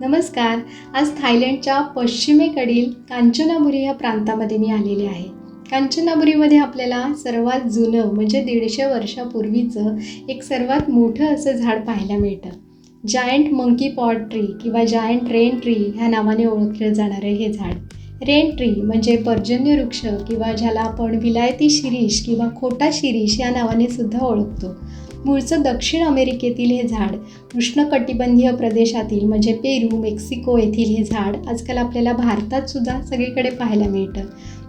नमस्कार. आज थायलंडच्या पश्चिमेकडील कांचनाबुरी या प्रांतामध्ये मी आलेले आहे. कांचनाबुरीमध्ये आपल्याला सर्वात जुनं म्हणजे 150 वर्षापूर्वीचं एक सर्वात मोठं असं झाड पाहायला मिळतं. जायंट मंकी पॉट ट्री किंवा जायंट रेन ट्री ह्या नावाने ओळखलं जाणारं हे झाड. रेन ट्री म्हणजे पर्जन्य वृक्ष किंवा ज्याला आपण विलायती शिरीष किंवा खोटा शिरीष या नावाने सुद्धा ओळखतो. मूळचं दक्षिण अमेरिकेतील हे झाड, उष्णकटिबंधीय प्रदेशातील म्हणजे पेरू, मेक्सिको येथील हे झाड आजकाल आपल्याला भारतात सुद्धा सगळीकडे पाहायला मिळतं.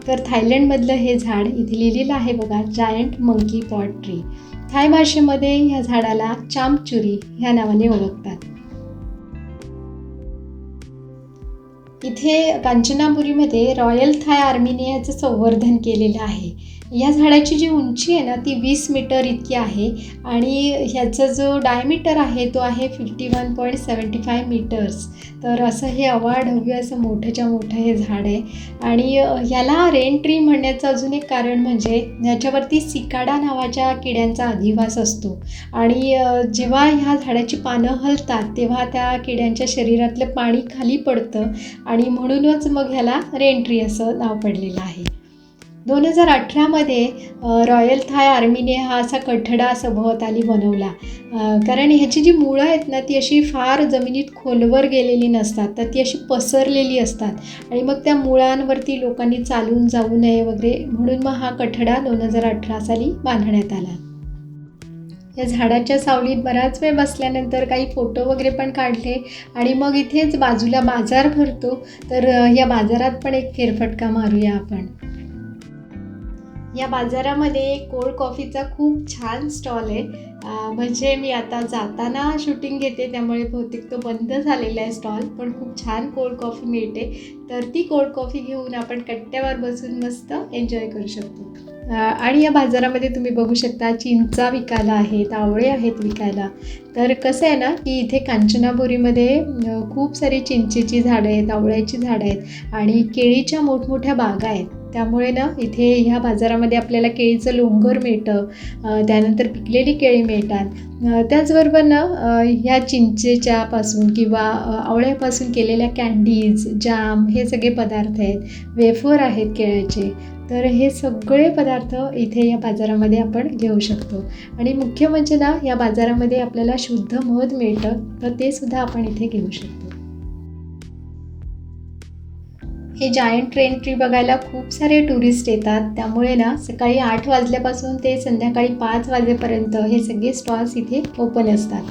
तर थायलंडमधलं हे झाड इथे लिहिलेलं आहे बघा, जायंट मंकी पॉट ट्री. थाय भाषेमध्ये ह्या झाडाला चामचुरी ह्या नावाने ओळखतात. इथे कांचनाबुरीमध्ये रॉयल थाय आर्मीने याचं संवर्धन केलेलं आहे. या झाडाची जी उंची आहे ना ती 20 मीटर इतकी आहे आणि ह्याचा जो डायमीटर आहे तो आहे 51.75 मीटर्स. तर असं हे अवाढव्य असं मोठंच्या मोठं हे झाड आहे. आणि ह्याला रेन ट्री म्हणण्याचं अजून एक कारण म्हणजे ह्याच्यावरती सिकाडा नावाच्या किड्यांचा अधिवास असतो आणि जेव्हा ह्या झाडाची पानं हलतात तेव्हा त्या किड्यांच्या शरीरातलं पाणी खाली पडतं आणि म्हणूनच मग ह्याला रेन ट्री असं नाव पडलेलं आहे. 2018मध्ये रॉयल थाय आर्मीने हा असा कठडा सभोवताली बनवला. कारण ह्याची जी मुळं आहेत ना ती अशी फार जमिनीत खोलवर गेलेली नसतात, तर ती अशी पसरलेली असतात आणि मग त्या मुळांवरती लोकांनी चालून जाऊ नये वगैरे म्हणून मग हा कठडा 2018 साली बांधण्यात आला. या झाडाच्या सावलीत बराच वेळ बसल्यानंतर काही फोटो वगैरे पण काढले आणि मग इथेच बाजूला बाजार भरतो, तर या बाजारात पण एक फेरफटका मारूया आपण. या बाजारामध्ये कोल्ड कॉफीचा खूप छान स्टॉल आहे. म्हणजे मी आता जाताना शूटिंग घेते त्यामुळे बहुतेक तो बंद झालेला आहे स्टॉल, पण खूप छान कोल्ड कॉफी मिळते. तर ती कोल्ड कॉफी घेऊन आपण कट्ट्यावर बसून मस्त एन्जॉय करू शकतो. आणि या बाजारामध्ये तुम्ही बघू शकता चिंचा विकायला आहेत, आवळे आहेत विकायला. तर कसं आहे ना की इथे कांचनाबुरीमध्ये खूप सारी चिंचेची झाडं आहेत, आवळ्याची झाडं आहेत आणि केळीच्या मोठमोठ्या बागा आहेत. त्यामुळे ना इथे ह्या बाजारामध्ये आपल्याला केळीचं लोंगर मिळतं, त्यानंतर पिकलेली केळी मिळतात. त्याचबरोबर ना ह्या चिंचेच्या पासून किंवा आवळ्यापासून केलेल्या कँडीज, जाम हे सगळे पदार्थ आहेत, वेफर आहेत केळ्याचे. तर हे सगळे पदार्थ इथे या बाजारामध्ये आपण घेऊ शकतो. आणि मुख्य म्हणजे ना या बाजारामध्ये आपल्याला शुद्ध मध मिळतं, तर ते सुद्धा आपण इथे घेऊ शकतो. हे जायंट रेन ट्री बघायला खूप सारे टुरिस्ट येतात, त्यामुळे ना सकाळी 8 वाजल्यापासून ते संध्याकाळी 5 वाजेपर्यंत हे सगळे स्टॉल्स इथे ओपन असतात.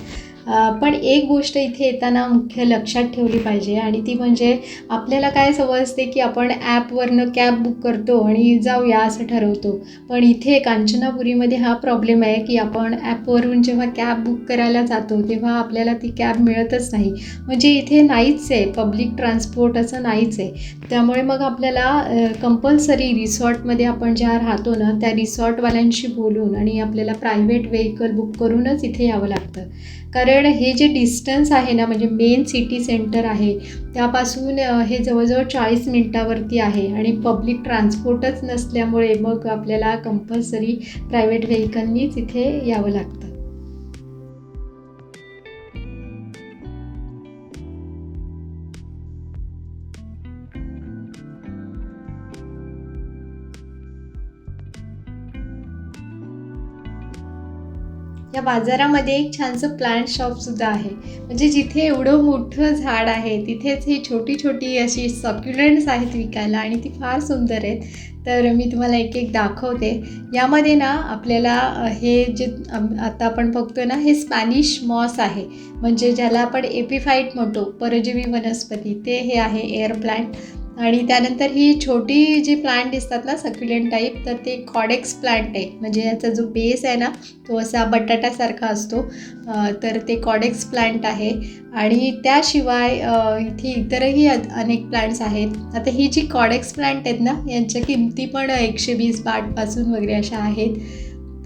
पण एक गोष्ट इथे येताना मुख्य लक्षात ठेवली पाहिजे आणि ती म्हणजे आपल्याला काय सवय असते की आपण ॲपवरनं कॅब बुक करतो आणि जाऊया असं ठरवतो. पण इथे कांचनाबुरीमध्ये हा प्रॉब्लेम आहे की आपण ॲपवरून जेव्हा कॅब बुक करायला जातो तेव्हा आपल्याला ती कॅब मिळतच नाही. म्हणजे इथे नाहीच आहे, पब्लिक ट्रान्सपोर्ट असं नाहीच आहे. त्यामुळे मग आपल्याला कंपल्सरी रिसॉर्टमध्ये आपण ज्या राहतो ना त्या रिसॉर्टवाल्यांशी बोलून आणि आपल्याला प्रायव्हेट व्हेकल बुक करूनच इथे यावं लागतं. कारण हे जे डिस्टन्स आहे ना म्हणजे मेन सिटी सेंटर आहे त्यापासून हे जवळजवळ 40 मिनटावरती आहे आणि पब्लिक ट्रान्सपोर्टच नसल्यामुळे मग आपल्याला कंपल्सरी प्रायव्हेट व्हेकलनीच इथे यावं लागतं. या बाजारामध्ये एक छानसं प्लांट शॉपसुद्धा आहे. म्हणजे जिथे एवढं मोठं झाड आहे तिथेच ही छोटी छोटी अशी सक्युलेंट्स आहेत विकायला आणि ती फार सुंदर आहेत. तर मी तुम्हाला एक एक दाखवते. यामध्ये ना आपल्याला हे जे आता आपण बघतो ना हे स्पॅनिश मॉस आहे, म्हणजे ज्याला आपण एपिफाईट म्हणतो, परजीवी वनस्पती, ते हे आहे एअर प्लांट. आणि त्यानंतर ही छोटी जी प्लांट दिसतात ना सक्युलेंट टाईप, तर ते कॉडेक्स प्लांट आहे. म्हणजे याचा जो बेस आहे ना तो असा बटाट्यासारखा असतो, तर ते कॉडेक्स प्लांट आहे. आणि त्याशिवाय इथे इतरही अनेक प्लांट्स आहेत. आता ही जी कॉडेक्स प्लांट आहेत ना यांच्या किमती पण 120 बाटपासून वगैरे अशा आहेत.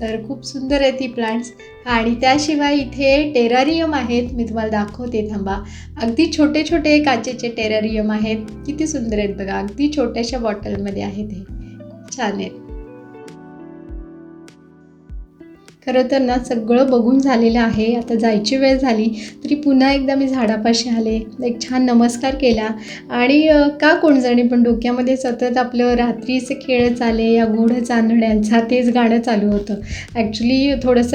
तर खूप सुंदर आहे ती प्लांट्स. आणि त्याशिवाय इथे टेररियम आहेत, मी तुम्हाला दाखवते थांबा. अगदी छोटे छोटे काचेचे टेररियम आहेत, किती सुंदर आहेत बघा, अगदी छोट्याशा बॉटलमध्ये आहेत, हे खूप छान आहेत. खरं तर ना सगळं बघून झालेलं आहे. आता जायची वेळ झाली तरी पुन्हा एकदा मी झाडापाशी आले, एक छान नमस्कार केला आणि का कोण जाणे पण डोक्यामध्ये सतत आपलं रात्रीचे खेळ चाले या गूढ चांदण्यांचा तेच गाणं चालू होतं. ॲक्च्युली थोडंसं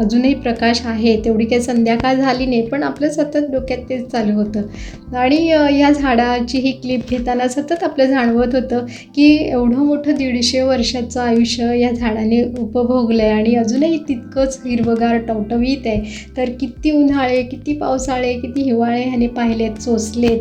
अजूनही प्रकाश आहे, तेवढी काही संध्याकाळ झाली नाही, पण आपलं सतत डोक्यात तेच चालू होतं आणि या झाडाची ही क्लिप घेताना सतत आपलं जाणवत होतं की एवढं मोठं 150 वर्षाचं आयुष्य या झाडाने उपभोगलं आहे आणि अजूनही तितकंच हिरवंगार टवटवीत आहे. तर किती उन्हाळे, किती पावसाळे, किती हिवाळे ह्याने पाहिलेत, सोसलेत.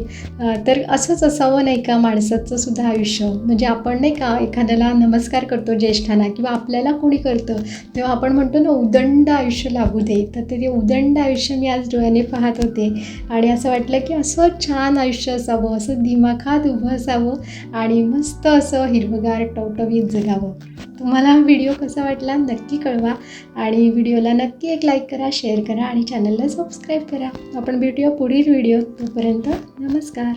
तर असंच असावं नाही का माणसाचं सुद्धा आयुष्य. म्हणजे आपण नाही का एखाद्याला नमस्कार करतो ज्येष्ठांना किंवा आपल्याला कोणी करतं तेव्हा आपण म्हणतो ना उदंड आयुष्य लाभू दे. तर ते उदंड आयुष्य मी आज डोळ्याने पाहत होते आणि असं वाटलं की असं छान आयुष्य असावं, असं दिमाखात उभं असावं आणि मस्त असं हिरवंगार टवटवीत जगावं. तुम्हाला हा व्हिडिओ कसा वाटला नक्की कळवा आणि व्हिडिओला नक्की एक लाईक करा, शेअर करा आणि चॅनलला सबस्क्राईब करा. आपण भेटूया पुढील व्हिडिओ. तोपर्यंत नमस्कार.